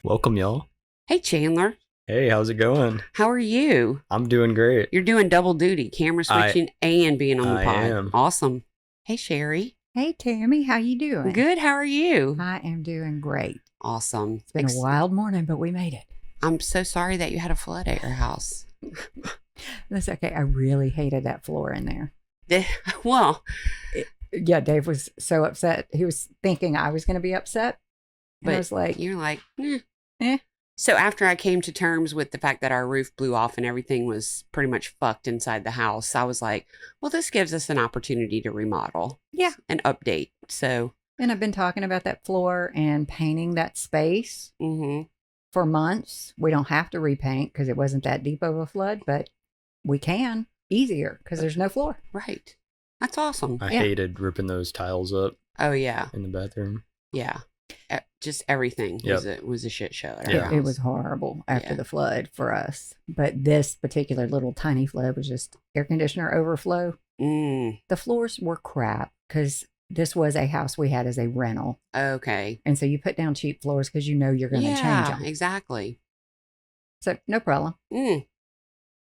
Welcome, y'all. Hey, Chandler. Hey, how's it going? How are you? I'm doing great. You're doing double duty, camera switching and being on the pod. I am. Awesome. Hey, Sherri. Hey, Tammy. How you doing? Good. How are you? I am doing great. Awesome. It's been a wild morning, but we made it. I'm so sorry that you had a flood at your house. That's okay. I really hated that floor in there. Well, Yeah, Dave was so upset. He was thinking I was going to be upset. And I but was like, you're like, eh. So after I came to terms with the fact that our roof blew off and everything was pretty much fucked inside the house, I was like, well, this gives us an opportunity to remodel. Yeah. And update. So. And I've been talking about that floor and painting that space for months. We don't have to repaint because it wasn't that deep of a flood, but we can easier because there's no floor. Right. That's awesome. I hated ripping those tiles up Oh, yeah. in the bathroom. Yeah. Just everything was a shit show. At our Yeah. house. It was horrible after Yeah. the flood for us. But this particular little tiny flood was just air conditioner overflow. Mm, The floors were crap because this was a house we had as a rental. okay. And so you put down cheap floors because you know you're going to change Yeah, them. exactly. So no problem. Mm.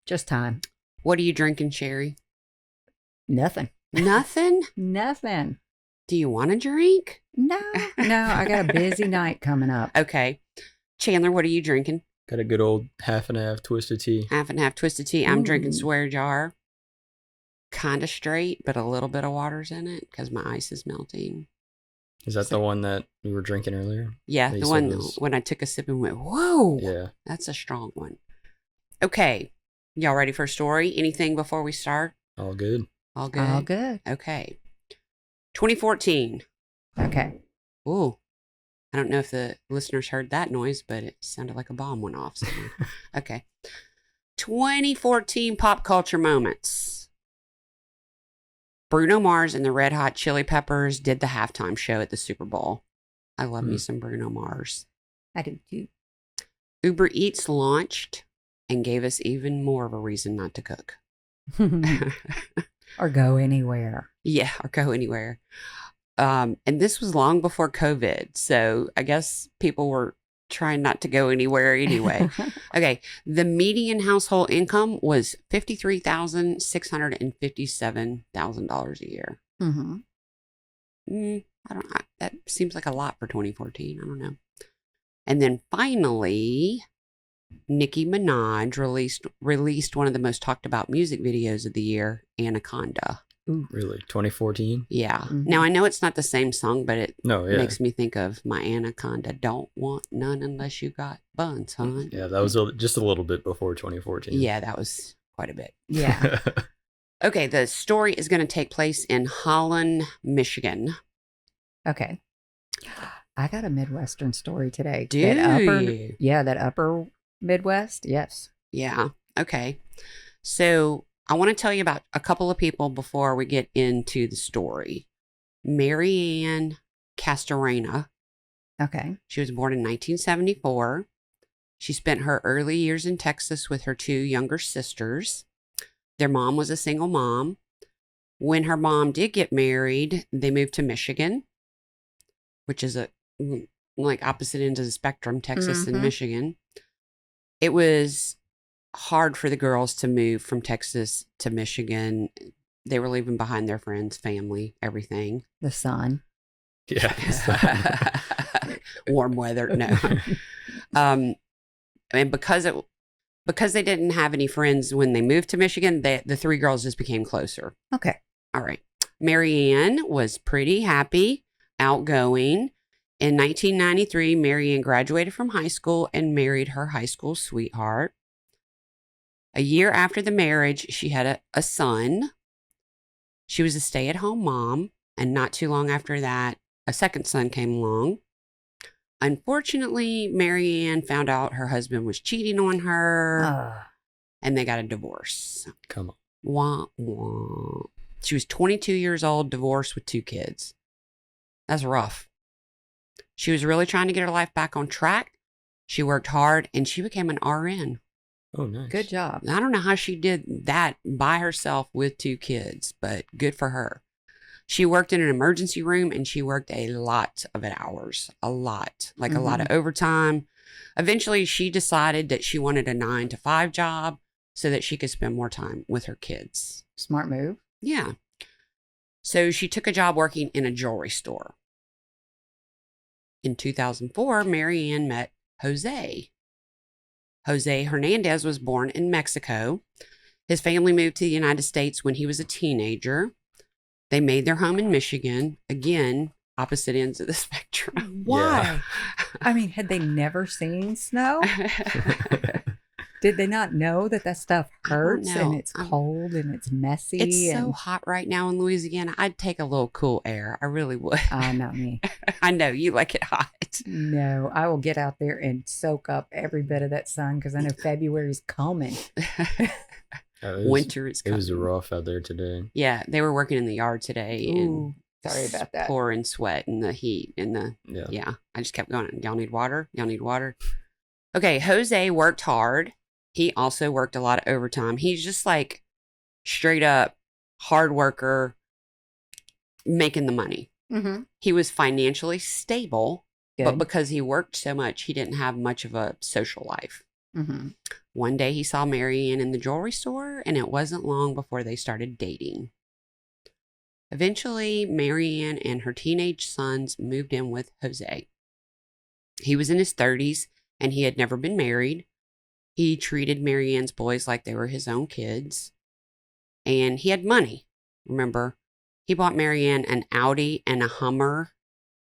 Just time. What are you drinking, Sherri? Nothing. Nothing? Nothing. Do you want to drink? No. I got a busy night coming up. Okay. Chandler, what are you drinking? Got a good old half and half twisted tea. Half and half twisted tea. I'm drinking Ooh. swear jar. Kind of straight, but a little bit of water's in it because my ice is melting. Is that the one that we were drinking earlier? Yeah, That you the said one was- when I took a sip and went, whoa, Yeah. that's a strong one. Okay. Y'all ready for a story? Anything before we start? All good. All good? All good. Okay. 2014. Okay. Ooh. I don't know if the listeners heard that noise, but it sounded like a bomb went off somewhere. Okay. 2014 pop culture moments. Bruno Mars and the Red Hot Chili Peppers did the halftime show at the Super Bowl. I love me some Bruno Mars. I do too. Uber Eats launched and gave us even more of a reason not to cook. Or go anywhere. Yeah, or go anywhere. And this was long before COVID. So I guess people were trying not to go anywhere anyway. Okay. The median household income was $53,657,000 a year. Mm-hmm. That seems like a lot for 2014. I don't know. And then finally, Nicki Minaj released one of the most talked about music videos of the year, Anaconda. Ooh. Really? 2014? Yeah. Mhm. Now I know it's not the same song, but it No, yeah. makes me think of my anaconda. Don't want none unless you got buns, hon. Yeah, that was just a little bit before 2014. Yeah, that was quite a bit. Yeah. Okay, the story is going to take place in Holland, Michigan. Okay. I got a Midwestern story today. Do you? That upper Midwest. Yes. Yeah. Okay. So I want to tell you about a couple of people before we get into the story. Maryann Castorena. Okay. She was born in 1974. She spent her early years in Texas with her two younger sisters. Their mom was a single mom. When her mom did get married, they moved to Michigan, which is like opposite ends of the spectrum, Texas and Mhm. Michigan. It was hard for the girls to move from Texas to Michigan. They were leaving behind their friends, family, everything. The sun. Yeah. Warm weather, no. And because they didn't have any friends when they moved to Michigan, the three girls just became closer. Okay. All right. Maryann was pretty happy, outgoing. In 1993, Maryann graduated from high school and married her high school sweetheart. A year after the marriage, she had a son. She was a stay-at-home mom, and not too long after that, a second son came along. Unfortunately, Maryann found out her husband was cheating on her, and they got a divorce. Come on. Wah, wah. She was 22 years old, divorced with two kids. That's rough. She was really trying to get her life back on track. She worked hard, and she became an RN. Oh, nice. Good job. I don't know how she did that by herself with two kids, but good for her. She worked in an emergency room and she worked a lot of hours, a lot of overtime. Eventually, she decided that she wanted a 9-to-5 job so that she could spend more time with her kids. Smart move. Yeah. So she took a job working in a jewelry store. In 2004, Maryanne met Jose. Jose Hernandez was born in Mexico. His family moved to the United States when he was a teenager. They made their home in Michigan. Again, opposite ends of the spectrum. Why? I mean, had they never seen snow? Did they not know that stuff hurts and it's cold and it's messy? It's so hot right now in Louisiana. I'd take a little cool air. I really would. Not me. I know you like it hot. No, I will get out there and soak up every bit of that sun because I know February's coming. Winter is coming. It was rough out there today. Yeah, they were working in the yard today. Ooh, sorry about that. Pouring sweat and the heat and the yeah. I just kept going. Y'all need water? Y'all need water? Okay, Jose worked hard. He also worked a lot of overtime. He's just like straight up hard worker, making the money. Mm-hmm. He was financially stable, Good. but because he worked so much, he didn't have much of a social life. Mm-hmm. One day he saw Maryanne in the jewelry store, and it wasn't long before they started dating. Eventually, Maryanne and her teenage sons moved in with Jose. He was in his 30s, and he had never been married. He treated Maryanne's boys like they were his own kids. And he had money. Remember, he bought Maryanne an Audi and a Hummer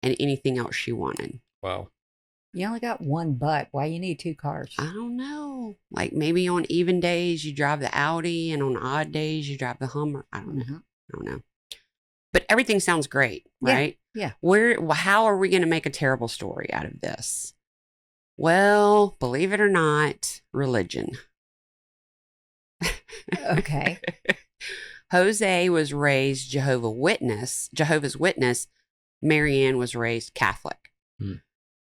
and anything else she wanted. Wow. You only got one butt. Why you need two cars? I don't know. Like maybe on even days you drive the Audi and on odd days you drive the Hummer. I don't know. Mm-hmm. I don't know. But everything sounds great, right? Yeah. How are we going to make a terrible story out of this? Well, believe it or not, religion. Okay. Jose was raised Jehovah's Witness. Maryanne was raised Catholic.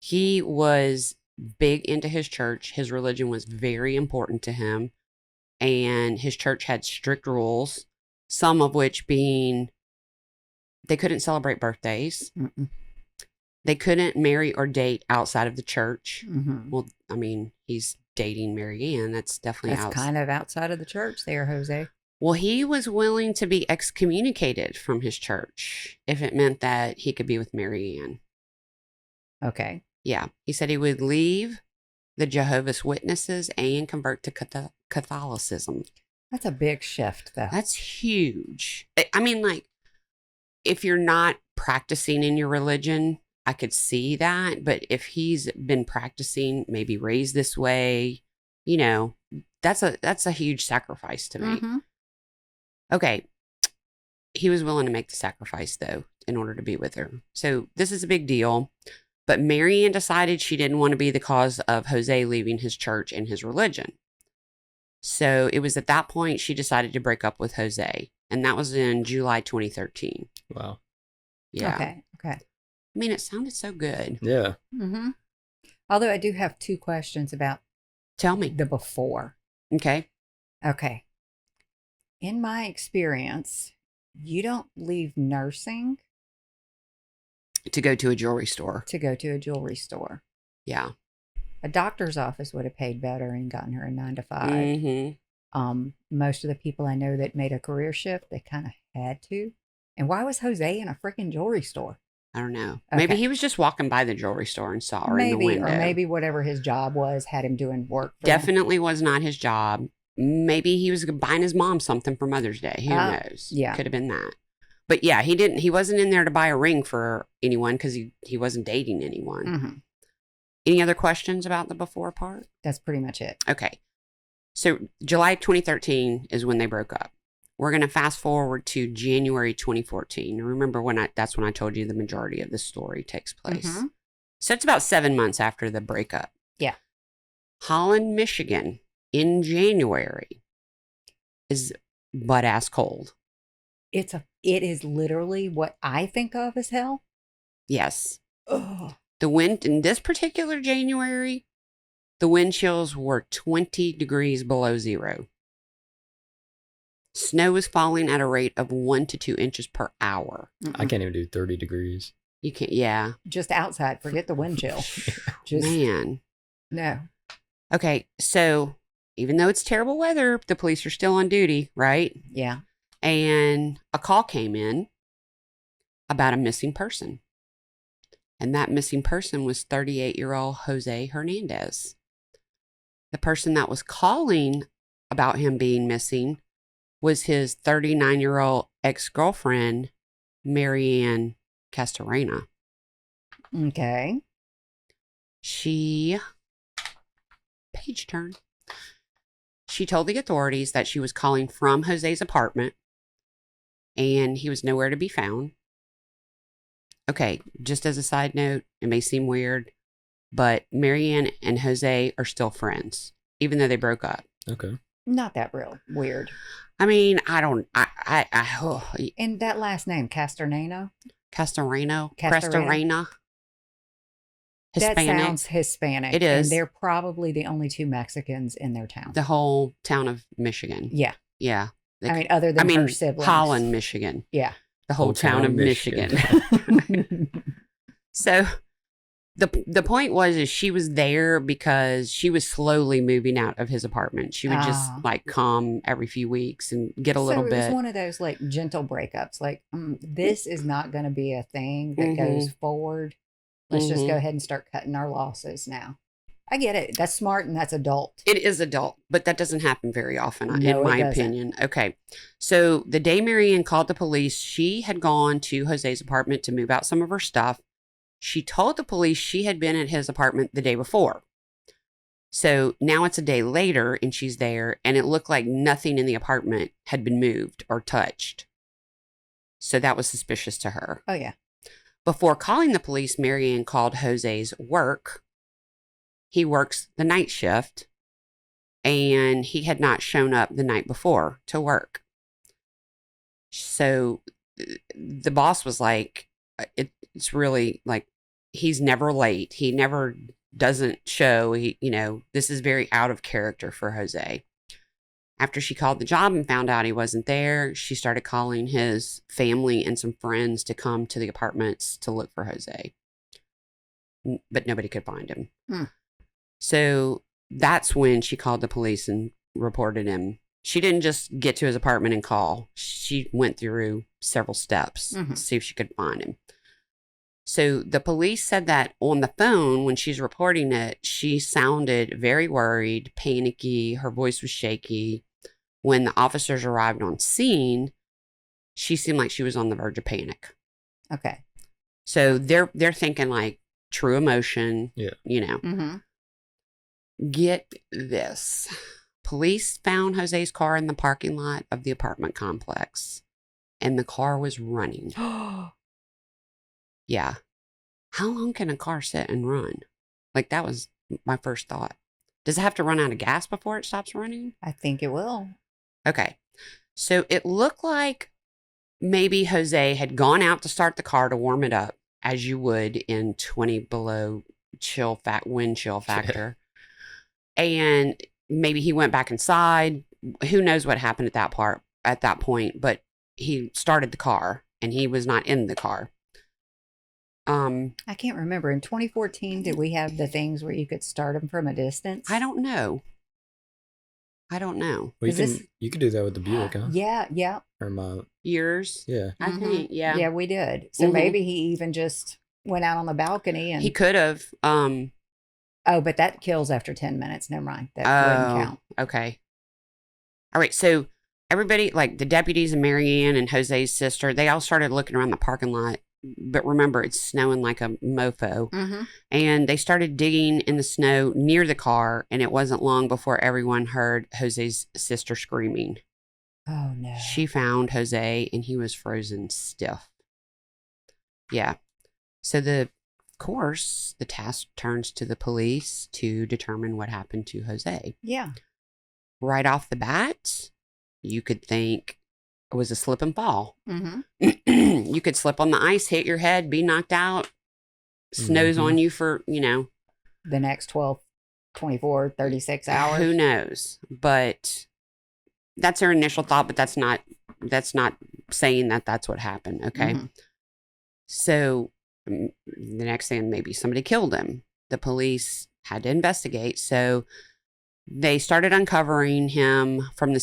He was big into his church. His religion was very important to him. And his church had strict rules, some of which being they couldn't celebrate birthdays. Mm-mm. They couldn't marry or date outside of the church. Mm-hmm. Well, I mean, he's dating Maryanne. That's definitely kind of outside of the church there, Jose. Well, he was willing to be excommunicated from his church if it meant that he could be with Maryanne. Okay. Yeah. He said he would leave the Jehovah's Witnesses and convert to Catholicism. That's a big shift, though. That's huge. I mean, like, if you're not practicing in your religion, I could see that. But if he's been practicing, maybe raised this way, you know, that's a huge sacrifice to make. Mm-hmm. Okay. He was willing to make the sacrifice, though, in order to be with her. So this is a big deal. But Maryanne decided she didn't want to be the cause of Jose leaving his church and his religion. So it was at that point she decided to break up with Jose. And that was in July 2013. Wow. Yeah. Okay. I mean, it sounded so good. Yeah. Mm-hmm. Although I do have two questions about Tell me. the before. Okay. Okay. In my experience, you don't leave nursing To go to a jewelry store. to go to a jewelry store. Yeah. A doctor's office would have paid better and gotten her a 9-to-5. Mm-hmm. Most of the people I know that made a career shift, they kind of had to. And why was Jose in a freaking jewelry store? I don't know. Okay. Maybe he was just walking by the jewelry store and saw her in the Maybe, window. or maybe whatever his job was had him doing work. For Definitely was not his job. Maybe he was buying his mom something for Mother's Day. Who knows? Yeah. Could have been that. But yeah, he wasn't in there to buy a ring for anyone because he wasn't dating anyone. Mm-hmm. Any other questions about the before part? That's pretty much it. Okay. So July 2013 is when they broke up. We're going to fast forward to January 2014. Remember that's when I told you the majority of the story takes place. Mm-hmm. So it's about 7 months after the breakup. Yeah. Holland, Michigan in January is butt ass cold. It is literally what I think of as hell. Yes. Ugh. The wind in this particular January, the wind chills were 20 degrees below zero. Snow was falling at a rate of 1 to 2 inches per hour. I can't even do 30 degrees. You can't, yeah. Just outside. Forget the wind chill. Just Man. No. Okay, so even though it's terrible weather, the police are still on duty, right? Yeah. And a call came in about a missing person. And that missing person was 38-year-old Jose Hernandez. The person that was calling about him being missing was his 39-year-old ex-girlfriend, Maryanne Castorena. Okay. Page turn. She told the authorities that she was calling from Jose's apartment and he was nowhere to be found. Okay, just as a side note, it may seem weird, but Maryanne and Jose are still friends, even though they broke up. Okay. Not that real weird. I mean, oh. And that last name, Castorena? Castorena. That Hispanic. sounds Hispanic. It is. And they're probably the only two Mexicans in their town. The whole town of Michigan. Yeah. Yeah. Other than her siblings. Holland, Michigan. Yeah. The whole town of Michigan. So the point is she was there because she was slowly moving out of his apartment. She would just like come every few weeks and get a little bit. It was one of those like gentle breakups. Like, this is not going to be a thing that goes forward. Let's just go ahead and start cutting our losses now. I get it. That's smart and that's adult. It is adult, but that doesn't happen very often, No, in my opinion. Okay. So the day Maryanne called the police, she had gone to Jose's apartment to move out some of her stuff. She told the police she had been at his apartment the day before. So now it's a day later and she's there and it looked like nothing in the apartment had been moved or touched. So that was suspicious to her. Oh, yeah. Before calling the police, Maryanne called Jose's work. He works the night shift, and he had not shown up the night before to work. So the boss was like, it's really like, he's never late. He never doesn't show. This is very out of character for Jose. After she called the job and found out he wasn't there, she started calling his family and some friends to come to the apartments to look for Jose. But nobody could find him. So that's when she called the police and reported him. She didn't just get to his apartment and call. She went through several steps to see if she could find him. So the police said that on the phone, when she's reporting it, she sounded very worried, panicky. Her voice was shaky. When the officers arrived on scene, she seemed like she was on the verge of panic. Okay. So they're thinking like true emotion. Yeah. Get this. Police found Jose's car in the parking lot of the apartment complex, and the car was running. Yeah. How long can a car sit and run? Like, that was my first thought. Does it have to run out of gas before it stops running? I think it will. Okay. So it looked like maybe Jose had gone out to start the car to warm it up, as you would in 20 below wind chill factor. And maybe he went back inside. Who knows what happened at that point, but he started the car and he was not in the car. I can't remember. In 2014, did we have the things where you could start them from a distance? I don't know. Well, you could do that with the Buick, huh? Yeah. Or my Yours? Yeah. I think, yeah. Yeah, we did. So maybe he even just went out on the balcony and he could have. Oh, but that kills after 10 minutes. Never mind. That wouldn't count. Okay. All right. So everybody, like the deputies and Maryanne and Jose's sister, they all started looking around the parking lot. But remember, it's snowing like a mofo. And they started digging in the snow near the car. And it wasn't long before everyone heard Jose's sister screaming. Oh, no. She found Jose and he was frozen stiff. Yeah. So the task turns to the police to determine what happened to Jose. Yeah. Right off the bat, you could think it was a slip and fall. You could slip on the ice, hit your head, be knocked out, snows on you for, the next 12, 24, 36 hours. Who knows? But that's their initial thought, but that's not saying that that's what happened. Okay. So the next thing, maybe somebody killed him. The police had to investigate. So they started uncovering him from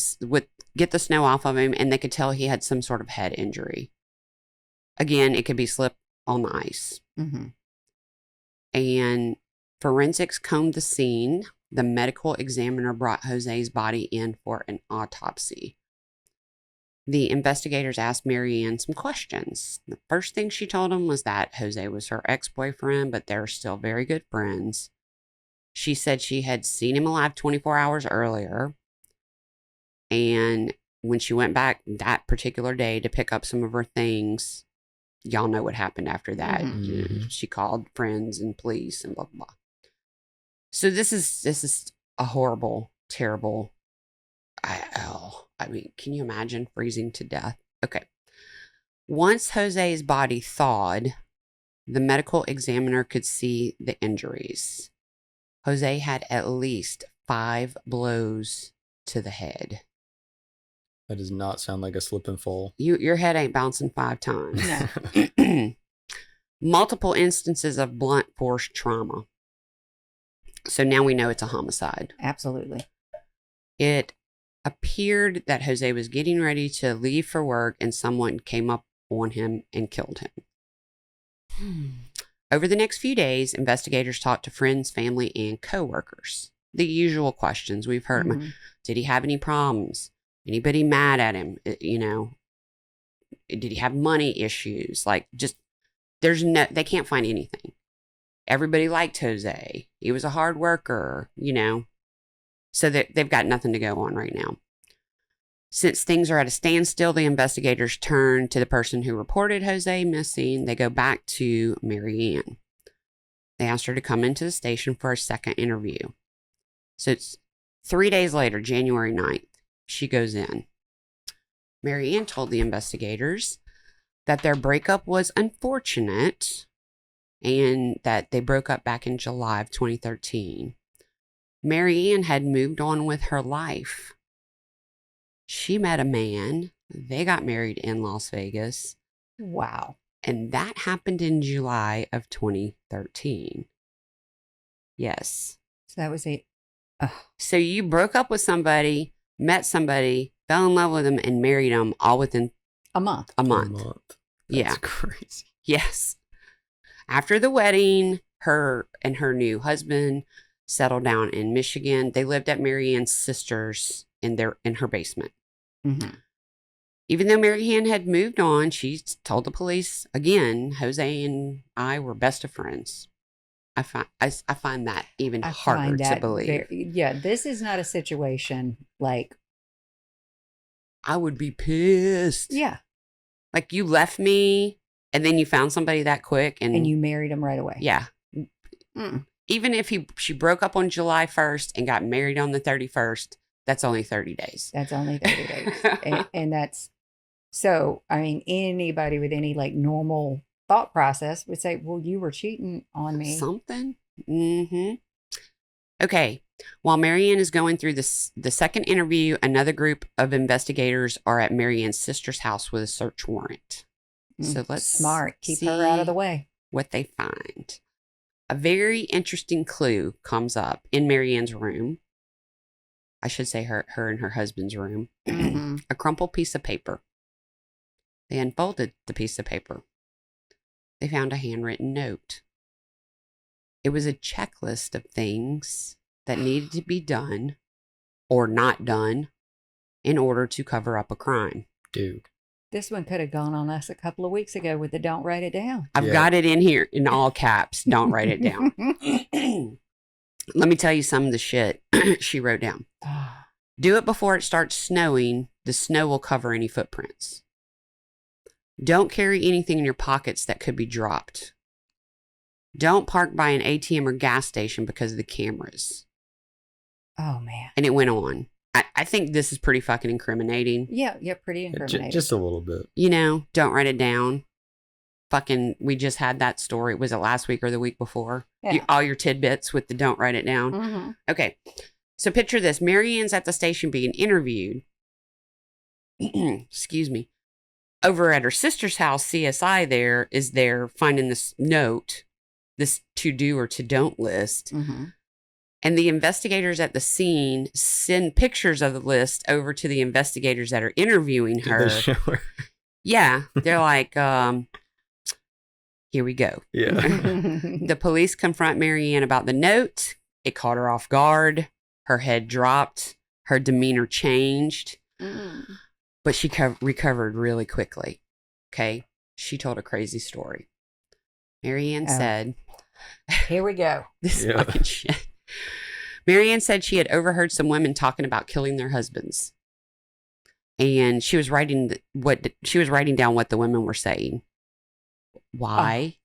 get the snow off of him, and they could tell he had some sort of head injury. Again, it could be slip on the ice. Mm-hmm. And forensics combed the scene. The medical examiner brought Jose's body in for an autopsy. The investigators asked Maryann some questions. The first thing she told them was that Jose was her ex-boyfriend, but they're still very good friends. She said she had seen him alive 24 hours earlier. And when she went back that particular day to pick up some of her things, y'all know what happened after that. Mm-hmm. She called friends and police and blah, blah, blah. So this is a horrible, terrible. I mean, can you imagine freezing to death? Okay. Once Jose's body thawed, the medical examiner could see the injuries. Jose had at least 5 blows to the head. That does not sound like a slip and fall. Your head ain't bouncing 5 times. No. Multiple instances of blunt force trauma. So now we know it's a homicide. Absolutely. It appeared that Jose was getting ready to leave for work and someone came up on him and killed him. Over the next few days, investigators talked to friends, family, and coworkers. The usual questions we've heard. Mm-hmm. Did he have any problems? Anybody mad at him? You know, did he have money issues? Like, just, they can't find anything. Everybody liked Jose. He was a hard worker, you know. So they've got nothing to go on right now. Since things are at a standstill, the investigators turn to the person who reported Jose missing. They go back to Maryann. They asked her to come into the station for a second interview. So it's 3 days later, January 9th, she goes in. Maryann told the investigators that their breakup was unfortunate and that they broke up back in July of 2013. Maryann had moved on with her life. She met a man. They got married in Las Vegas. Wow. And that happened in July of 2013. Yes. So that was it. So you broke up with somebody, met somebody, fell in love with them, and married them all within a month. That's Yeah. Crazy. Yes. After the wedding, her and her new husband settled down in Michigan. They lived at Maryann's sister's in her basement. Mm-hmm. Even though Maryann had moved on, she told the police again, Jose and I were best of friends. I find that even harder to believe. This is not a situation like I would be pissed. Yeah. Like, you left me and then you found somebody that quick and you married him right away. Yeah. Mm. Even if she broke up on July 1st and got married on the 31st, that's only 30 days. That's only 30 days. and that's, so, I mean, anybody with any like normal thought process would say, well, you were cheating on me. Something. Mm-hmm. Okay. While Maryann is going through the second interview, another group of investigators are at Maryann's sister's house with a search warrant. So let's smart. Keep see her out of the way. what they find. A very interesting clue comes up in Maryann's room. I should say her and her husband's room. Mm-hmm. A crumpled piece of paper. They unfolded the piece of paper. They found a handwritten note. It was a checklist of things that needed to be done or not done in order to cover up a crime. Dude. This one could have gone on us a couple of weeks ago with the don't write it down. I've got it in here in all caps. Don't write it down. Let me tell you some of the shit she wrote down. Do it before it starts snowing. The snow will cover any footprints. Don't carry anything in your pockets that could be dropped. Don't park by an ATM or gas station because of the cameras. Oh, man. And it went on. I think this is pretty fucking incriminating. Yeah, pretty incriminating. Just a little bit. You know, don't write it down. Fucking, we just had that story. Was it last week or the week before? Yeah. All your tidbits with the don't write it down. Mm-hmm. Okay. So picture this. Maryann's at the station being interviewed. Excuse me. Over at her sister's house, CSI is there finding this note, this to do or to don't list. Mm-hmm. And the investigators at the scene send pictures of the list over to the investigators that are interviewing Did her. they show her? Yeah. They're like, here we go. Yeah. The police confront Maryann about the note. It caught her off guard. Her head dropped. Her demeanor changed. But she recovered really quickly. Okay. She told a crazy story. Maryann said, here we go. This fucking shit. Maryann said she had overheard some women talking about killing their husbands. And she was writing down what the women were saying. Why?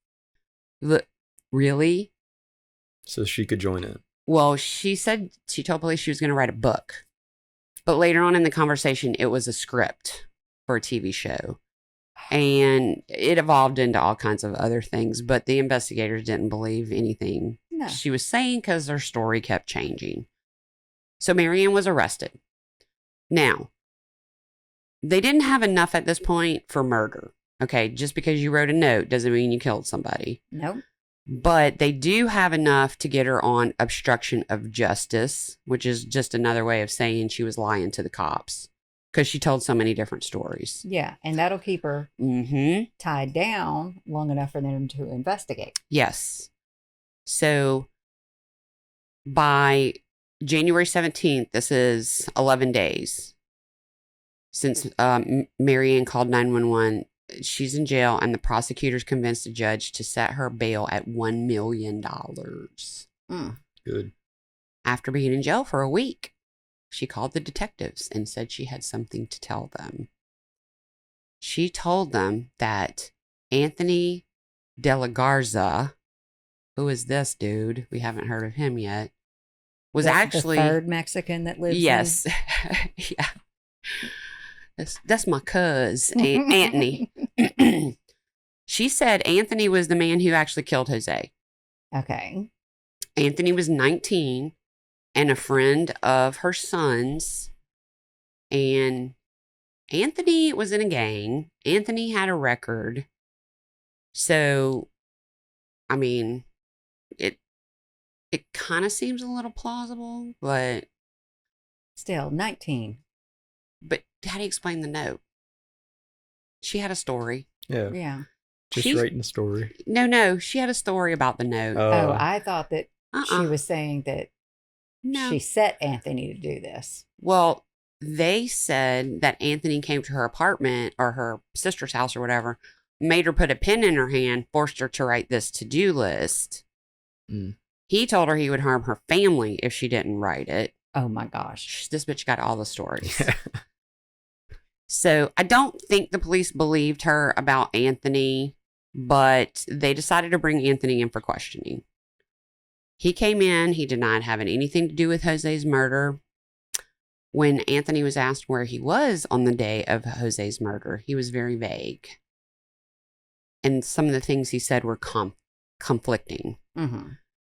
Look, really? So she could join in. Well, she told police she was going to write a book. But later on in the conversation, it was a script for a TV show. And it evolved into all kinds of other things. But the investigators didn't believe anything she was saying because her story kept changing. So Maryann was arrested. Now, they didn't have enough at this point for murder. Okay, just because you wrote a note doesn't mean you killed somebody. Nope. But they do have enough to get her on obstruction of justice, which is just another way of saying she was lying to the cops because she told so many different stories. Yeah, and that'll keep her tied down long enough for them to investigate. Yes. So by January 17th, this is 11 days since Maryann called 911. She's in jail, and the prosecutors convinced the judge to set her bail at $1 million. Good. After being in jail for a week, she called the detectives and said she had something to tell them. She told them that Anthony De La Garza, who is this dude? We haven't heard of him yet. Was actually the third Mexican that lives. Yes. Yeah. That's my cuz, Anthony. She said Anthony was the man who actually killed Jose. Okay. Anthony was 19 and a friend of her son's. And Anthony was in a gang. Anthony had a record. So, I mean, it kind of seems a little plausible, but still 19. But how do you explain the note? She had a story. Yeah. Just writing a story. No. She had a story about the note. Oh, I thought that she was saying that she set Anthony to do this. Well, they said that Anthony came to her apartment or her sister's house or whatever, made her put a pen in her hand, forced her to write this to-do list. He told her he would harm her family if she didn't write it. Oh my gosh. This bitch got all the stories. So I don't think the police believed her about Anthony, but they decided to bring Anthony in for questioning. He came in. He denied having anything to do with Jose's murder. When Anthony was asked where he was on the day of Jose's murder, he was very vague. And some of the things he said were conflicting.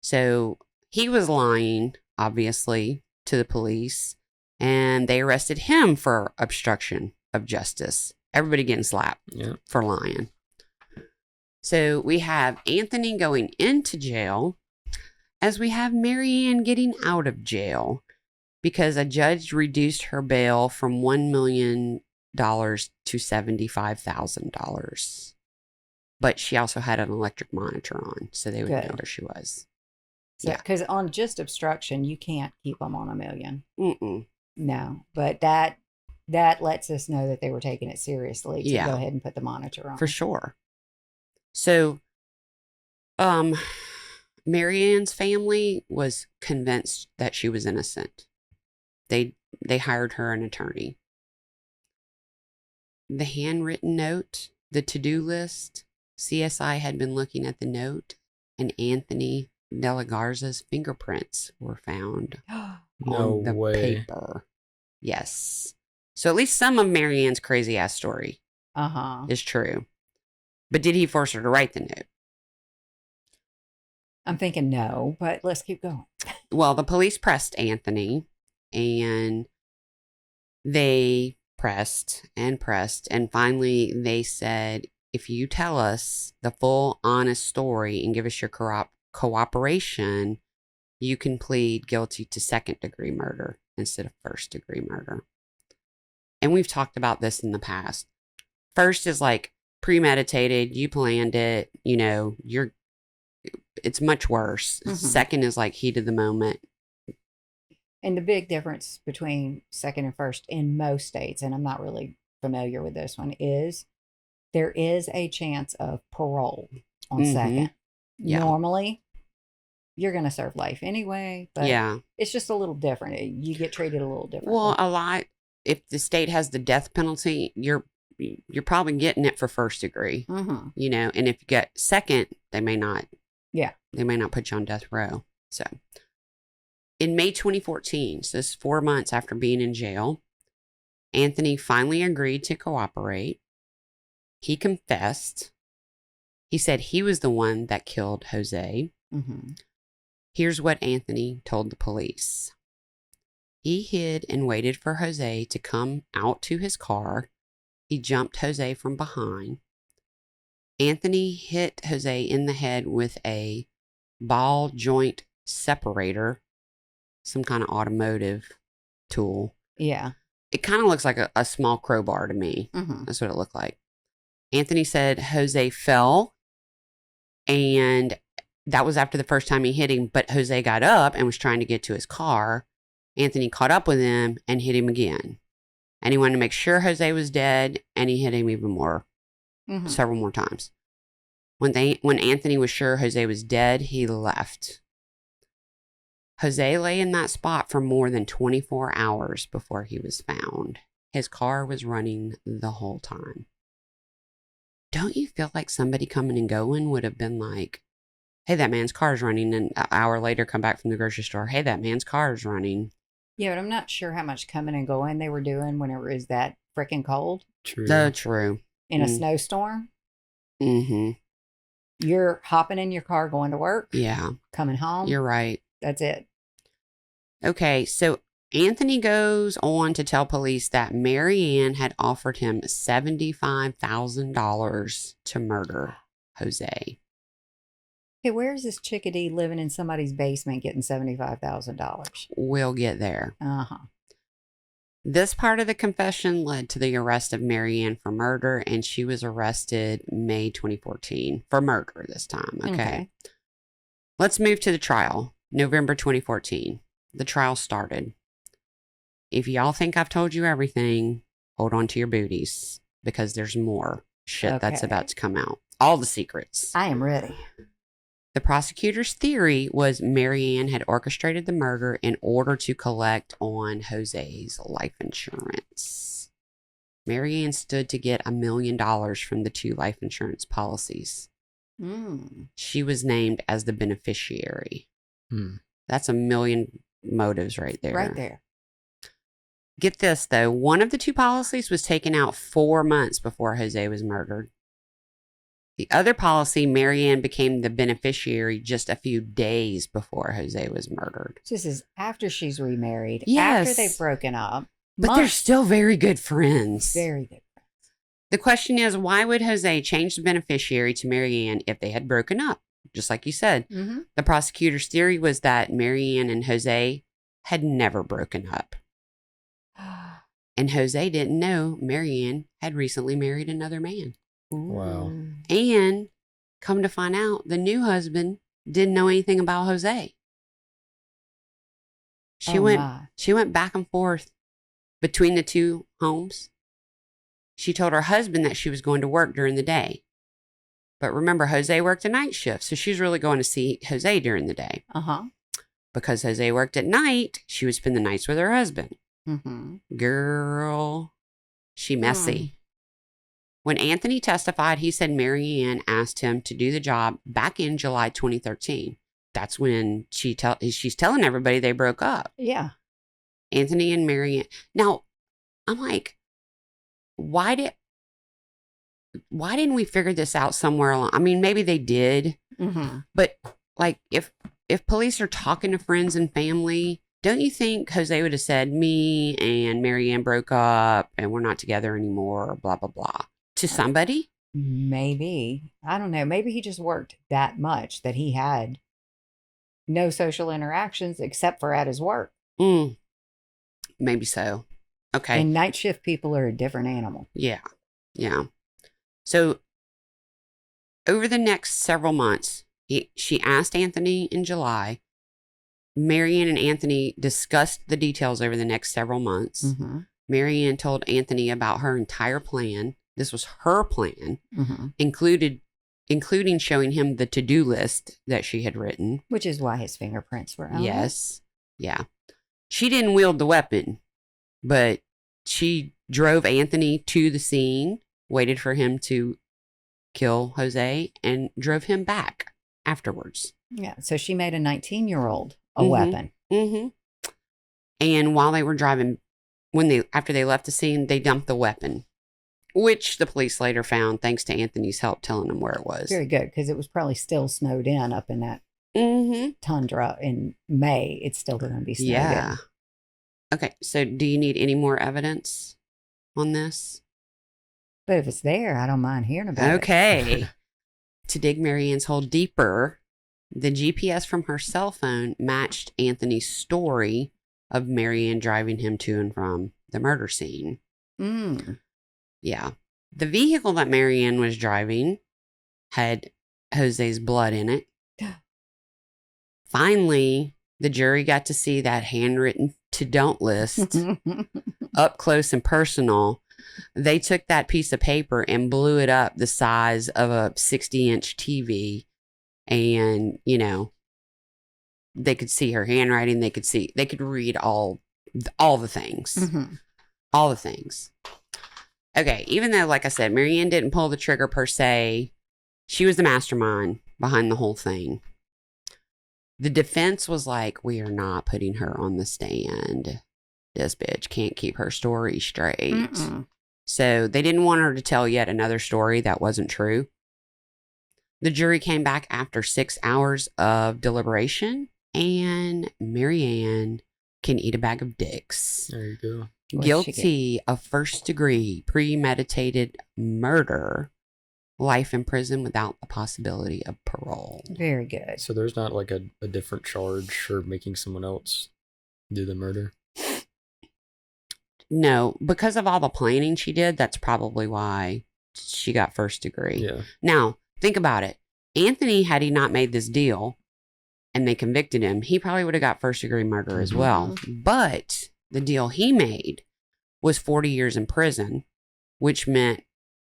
So he was lying, obviously, to the police, and they arrested him for obstruction of justice. Everybody getting slapped for lying. So we have Anthony going into jail as we have Maryann getting out of jail because a judge reduced her bail from $1 million to $75,000. But she also had an electric monitor on, so they would know where she was. Yeah, because on just obstruction, you can't keep them on $1 million. No, but that lets us know that they were taking it seriously to go ahead and put the monitor on. For sure. So, Maryann's family was convinced that she was innocent. They hired her an attorney. The handwritten note, the to-do list, CSI had been looking at the note, and Anthony De La Garza's fingerprints were found on the paper. Yes. So at least some of Maryann's crazy ass story is true. But did he force her to write the note? I'm thinking no, but let's keep going. Well, the police pressed Anthony, and they pressed, and finally they said, if you tell us the full honest story and give us your cooperation, you can plead guilty to second-degree murder instead of first-degree murder. And we've talked about this in the past. First is like premeditated, you planned it, it's much worse. Mm-hmm. Second is like heat of the moment. And the big difference between second and first in most states, and I'm not really familiar with this one, is there is a chance of parole on second. Yeah. Normally, you're going to serve life anyway, but it's just a little different. You get treated a little different. Well, a lot, if the state has the death penalty, you're probably getting it for first degree, and if you get second, they may not. Yeah. They may not put you on death row. So in May 2014, so this is 4 months after being in jail, Anthony finally agreed to cooperate. He confessed. He said he was the one that killed Jose. Mm-hmm. Here's what Anthony told the police. He hid and waited for Jose to come out to his car. He jumped Jose from behind. Anthony hit Jose in the head with a ball joint separator, some kind of automotive tool. Yeah. It kind of looks like a small crowbar to me. Mm-hmm. That's what it looked like. Anthony said Jose fell, and that was after the first time he hit him, but Jose got up and was trying to get to his car. Anthony caught up with him and hit him again. And he wanted to make sure Jose was dead, and he hit him even more, several more times. When Anthony was sure Jose was dead, he left. Jose lay in that spot for more than 24 hours before he was found. His car was running the whole time. Don't you feel like somebody coming and going would have been like, hey, that man's car's running, and an hour later come back from the grocery store, hey, that man's car's running. Yeah, but I'm not sure how much coming and going they were doing whenever it was that freaking cold. True. True. In a snowstorm. Mm-hmm. You're hopping in your car going to work. Yeah. Coming home. You're right. That's it. Okay, so Anthony goes on to tell police that Maryanne had offered him $75,000 to murder Jose. Hey, where's this chickadee living in somebody's basement getting $75,000? We'll get there. Uh-huh. This part of the confession led to the arrest of Maryanne for murder, and she was arrested May 2014 for murder this time. Okay. Let's move to the trial. November 2014. The trial started. If y'all think I've told you everything, hold on to your booties, because there's more shit that's about to come out. All the secrets. I am ready. The prosecutor's theory was Maryanne had orchestrated the murder in order to collect on Jose's life insurance. Maryanne stood to get $1 million from the 2 life insurance policies. She was named as the beneficiary. That's 1 million motives right there. Right there. Get this, though. One of the 2 policies was taken out 4 months before Jose was murdered. The other policy, Maryanne became the beneficiary just a few days before Jose was murdered. This is after she's remarried. Yes. After they've broken up. But they're still very good friends. Very good friends. The question is, why would Jose change the beneficiary to Maryanne if they had broken up? Just like you said. Mm-hmm. The prosecutor's theory was that Maryanne and Jose had never broken up. And Jose didn't know Maryanne had recently married another man. Wow. And come to find out, the new husband didn't know anything about Jose. She went back and forth between the 2 homes. She told her husband that she was going to work during the day. But remember, Jose worked a night shift, so she's really going to see Jose during the day. Uh-huh. Because Jose worked at night, she would spend the nights with her husband. Mm-hmm. Girl, she messy. When Anthony testified, he said Maryanne asked him to do the job back in July 2013. That's when she's telling everybody they broke up. Yeah. Anthony and Maryanne. Now, I'm like, why didn't we figure this out somewhere along? I mean, maybe they did. Mm-hmm. But like, if police are talking to friends and family, don't you think Jose would have said, me and Maryanne broke up and we're not together anymore, blah, blah, blah, to somebody? Maybe. I don't know. Maybe he just worked that much that he had no social interactions except for at his work. Maybe so. Okay. And night shift people are a different animal. Yeah. Yeah. So over the next several months, she asked Anthony in July. Maryann and Anthony discussed the details over the next several months. Mm-hmm. Maryann told Anthony about her entire plan. This was her plan, Mm-hmm. including showing him the to-do list that she had written. Which is why his fingerprints were on it. Yes. Yeah. She didn't wield the weapon, but she drove Anthony to the scene, waited for him to kill Jose, and drove him back afterwards. Yeah. So she made a 19-year-old a weapon. Mm-hmm. And while they were driving, after they left the scene, they dumped the weapon, which the police later found thanks to Anthony's help telling them where it was. Very good, because it was probably still snowed in up in that tundra in May. It's still going to be snowed in. Okay, so do you need any more evidence on this? But if it's there, I don't mind hearing about it. Okay. To dig Maryann's hole deeper, the GPS from her cell phone matched Anthony's story of Maryann driving him to and from the murder scene. Yeah. The vehicle that Maryann was driving had Jose's blood in it. Finally, the jury got to see that handwritten to don't list up close and personal. They took that piece of paper and blew it up the size of a 60-inch TV. And, they could see her handwriting. They could read all the things. All the things. Okay. Even though, like I said, Maryann didn't pull the trigger per se, she was the mastermind behind the whole thing. The defense was like, we are not putting her on the stand. This bitch can't keep her story straight. So they didn't want her to tell yet another story that wasn't true. The jury came back after 6 hours of deliberation, and Maryann can eat a bag of dicks. There you go. Guilty of first-degree premeditated murder, life in prison without the possibility of parole. Very good. So there's not like a different charge for making someone else do the murder? No, because of all the planning she did, that's probably why she got first degree. Yeah. Now, think about it. Anthony, had he not made this deal and they convicted him, he probably would have got first degree murder as well. But the deal he made was 40 years in prison, which meant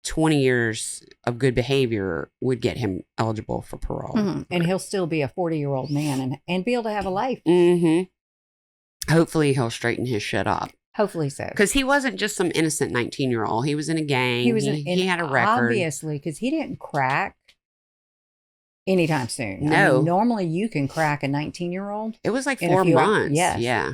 20 years of good behavior would get him eligible for parole. And he'll still be a 40-year-old man and be able to have a life. Hopefully he'll straighten his shit up. Hopefully so. Because he wasn't just some innocent 19-year-old. He was in a gang. He had a record. Obviously, because he didn't crack anytime soon. No. I mean, normally you can crack a 19-year-old. It was like 4 months. Yes. Yeah.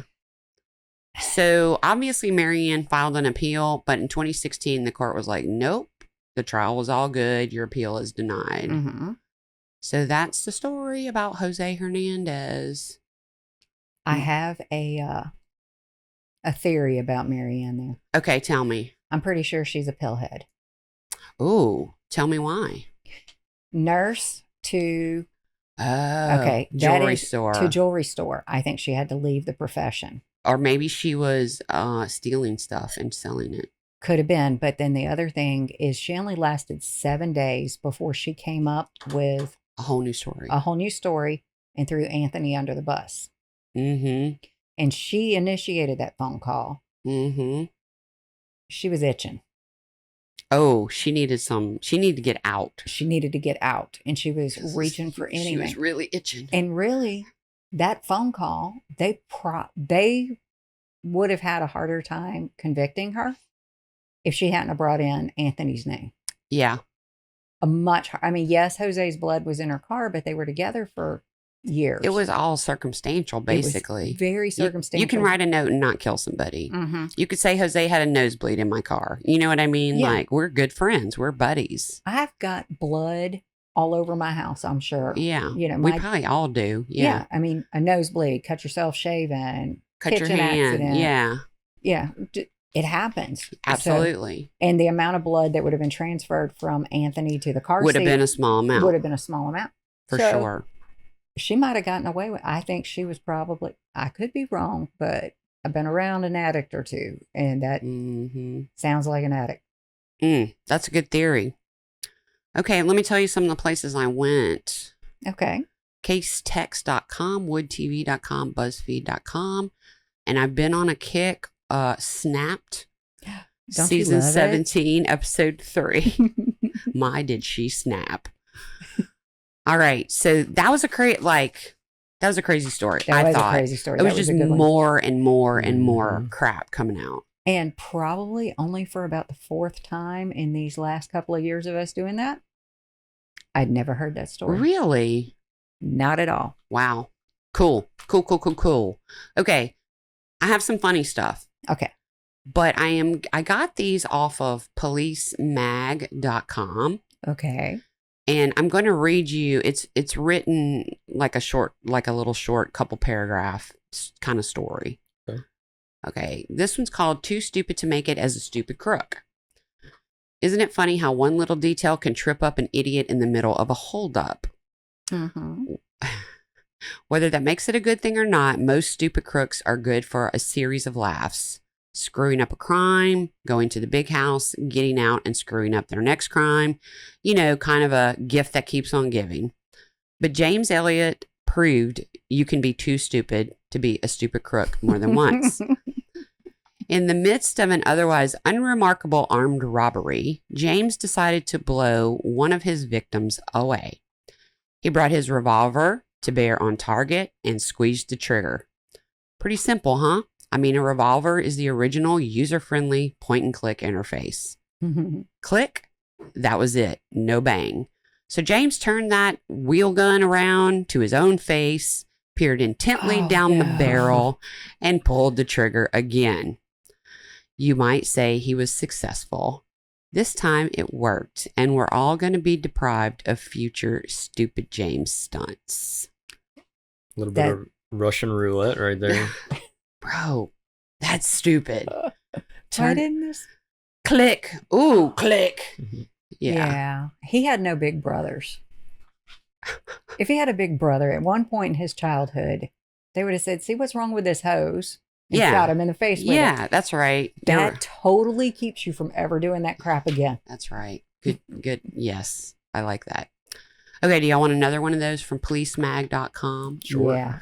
So obviously Maryann filed an appeal, but in 2016, the court was like, nope, the trial was all good. Your appeal is denied. So that's the story about Jose Hernandez. I have a theory about Maryann there. Okay, tell me. I'm pretty sure she's a pillhead. Oh, tell me why. Nurse to jewelry store. To jewelry store. I think she had to leave the profession. Or maybe she was stealing stuff and selling it. Could have been. But then the other thing is she only lasted 7 days before she came up with a whole new story. And threw Anthony under the bus. And she initiated that phone call. She was itching. Oh, she needed to get out. She needed to get out. And she was reaching for anything. She was really itching. And really, that phone call, they would have had a harder time convicting her if she hadn't have brought in Anthony's name. Yeah. Yes, Jose's blood was in her car, but they were together for years. It was all circumstantial, basically. Very circumstantial. You can write a note and not kill somebody. You could say Jose had a nosebleed in my car. You know what I mean? Yeah. Like, we're good friends. We're buddies. I've got blood all over my house, I'm sure. Yeah. We probably all do. Yeah. I mean, a nosebleed, cut yourself shaving, cut your hand. Accident. Yeah. Yeah. It happens. Absolutely. So, and the amount of blood that would have been transferred from Anthony to the car would seat have been a small amount. Would have been a small amount. For sure. she might have gotten away with. I think she was probably. I could be wrong, but I've been around an addict or two, and that sounds like an addict. That's a good theory. Okay, let me tell you some of the places I went. Okay. Casetext.com, woodtv.com, buzzfeed.com. And I've been on a kick, Snapped, Don't season you love 17, episode 3. My, did she snap. All right. So that was a crazy story. That I was thought. a crazy story. It was That was just a good one. more and more and more crap coming out. And probably only for about the 4th time in these last couple of years of us doing that. I'd never heard that story. Really? Not at all. Wow. Cool. Okay. I have some funny stuff. Okay. But I got these off of policemag.com. Okay. And I'm going to read you. It's written like a little short couple paragraph kind of story. Okay. This one's called Too Stupid to Make It as a Stupid Crook. Isn't it funny how one little detail can trip up an idiot in the middle of a holdup? Whether that makes it a good thing or not, most stupid crooks are good for a series of laughs. Screwing up a crime, going to the big house, getting out and screwing up their next crime. Kind of a gift that keeps on giving. But James Elliott proved you can be too stupid to be a stupid crook more than once. In the midst of an otherwise unremarkable armed robbery, James decided to blow one of his victims away. He brought his revolver to bear on target and squeezed the trigger. Pretty simple, huh? I mean, a revolver is the original user-friendly point-and-click interface. Click. That was it. No bang. So James turned that wheel gun around to his own face, peered intently down the barrel, and pulled the trigger again. You might say he was successful. This time it worked, and we're all going to be deprived of future stupid James stunts. A little bit of Russian roulette right there. Bro, that's stupid. Why didn't this? Click. Ooh, click. Yeah. He had no big brothers. If he had a big brother, at one point in his childhood, they would have said, see what's wrong with this hose? And shot him in the face with it. That's right. That totally keeps you from ever doing that crap again. That's right. Good. Yes, I like that. Okay, do y'all want another one of those from policemag.com? Sure. Yeah.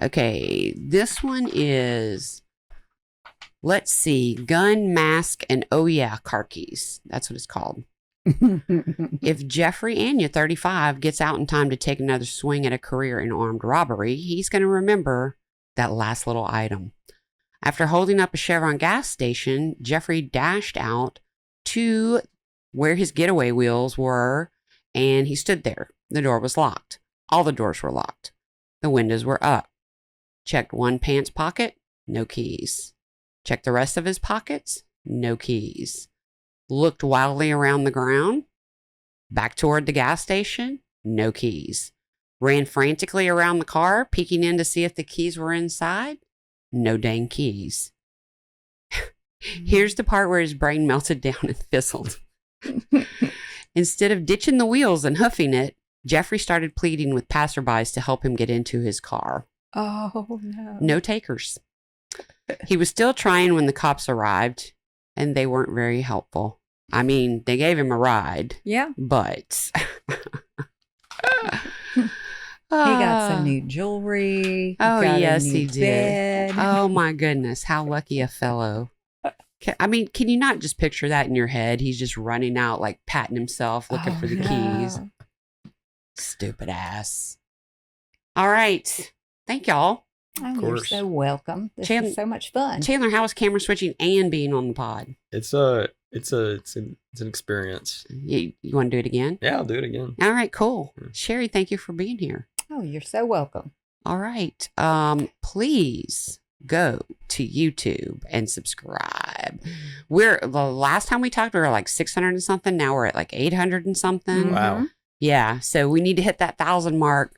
Okay, this one is, let's see, gun, mask, and car keys. That's what it's called. If Jeffrey Anya, 35, gets out in time to take another swing at a career in armed robbery, he's going to remember that last little item. After holding up a Chevron gas station, Jeffrey dashed out to where his getaway wheels were, and he stood there. The door was locked. All the doors were locked. The windows were up. Checked one pants pocket, no keys. Checked the rest of his pockets, no keys. Looked wildly around the ground. Back toward the gas station, no keys. Ran frantically around the car, peeking in to see if the keys were inside. No dang keys. Here's the part where his brain melted down and fizzled. Instead of ditching the wheels and hoofing it, Jeffrey started pleading with passerbys to help him get into his car. Oh, no. No takers. He was still trying when the cops arrived, and they weren't very helpful. I mean, they gave him a ride. Yeah. But he got some new jewelry. Oh, yes, he did. Oh, my goodness. How lucky a fellow. I mean, can you not just picture that in your head? He's just running out, like patting himself, looking for the keys. Stupid ass. All right. Thank y'all. Oh, you're so welcome. This is so much fun. Chandler, how was camera switching and being on the pod? It's an experience. You want to do it again? Yeah, I'll do it again. All right, cool. Sherri, thank you for being here. Oh, you're so welcome. All right. Please go to YouTube and subscribe. The last time we talked, we were like 600 and something. Now we're at like 800 and something. Wow. Yeah. So we need to hit that 1,000 mark.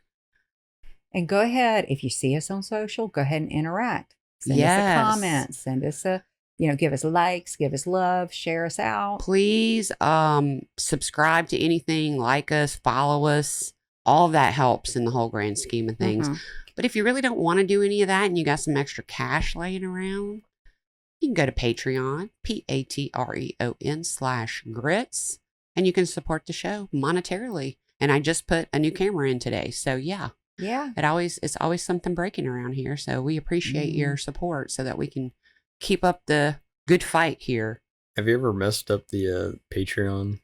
And go ahead, if you see us on social, go ahead and interact. Send us a comment. Send us a, give us likes, give us love, share us out. Please subscribe to anything, like us, follow us. all of that helps in the whole grand scheme of things. But if you really don't want to do any of that and you got some extra cash laying around, you can go to Patreon, Patreon/grits, and you can support the show monetarily. And I just put a new camera in today. So yeah. Yeah. It's always something breaking around here. So we appreciate your support so that we can keep up the good fight here. Have you ever messed up the Patreon?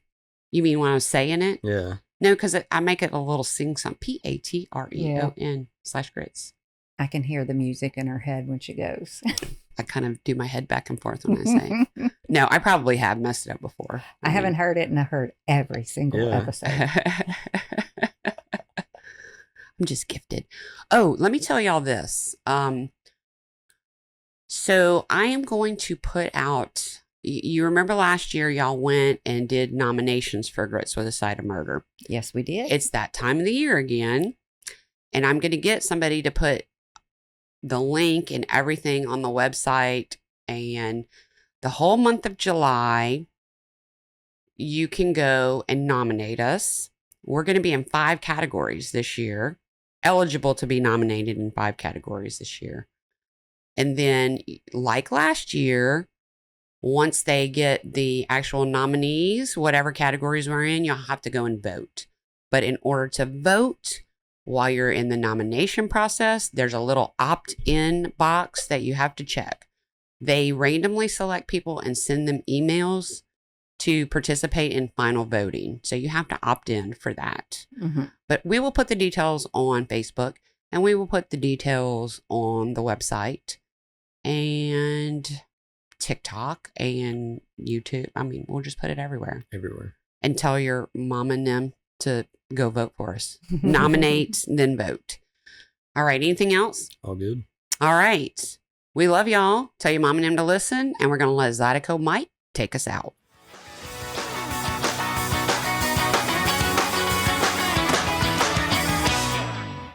You mean when I was saying it? Yeah. No, because I make it a little sing song. Patreon/grits. I can hear the music in her head when she goes. I kind of do my head back and forth when I say. No, I probably have messed it up before. I haven't heard it, and I've heard every single episode. I'm just gifted. Oh, let me tell y'all this. So I am going to put out, you remember last year y'all went and did nominations for Grits with a Side of Murder. Yes, we did. It's that time of the year again. And I'm going to get somebody to put the link and everything on the website. And the whole month of July, you can go and nominate us. We're going to be in 5 categories this year, eligible to be nominated in 5 categories this year. And then, like last year, once they get the actual nominees, whatever categories we're in, you'll have to go and vote. But in order to vote while you're in the nomination process, there's a little opt-in box that you have to check. They randomly select people and send them emails to participate in final voting. So you have to opt in for that. But we will put the details on Facebook, and we will put the details on the website and TikTok and YouTube. I mean, we'll just put it everywhere. And tell your mom and them to go vote for us. Nominate, then vote. All right. Anything else? All good. All right. We love y'all. Tell your mom and them to listen, and we're going to let Zydeco Mike take us out.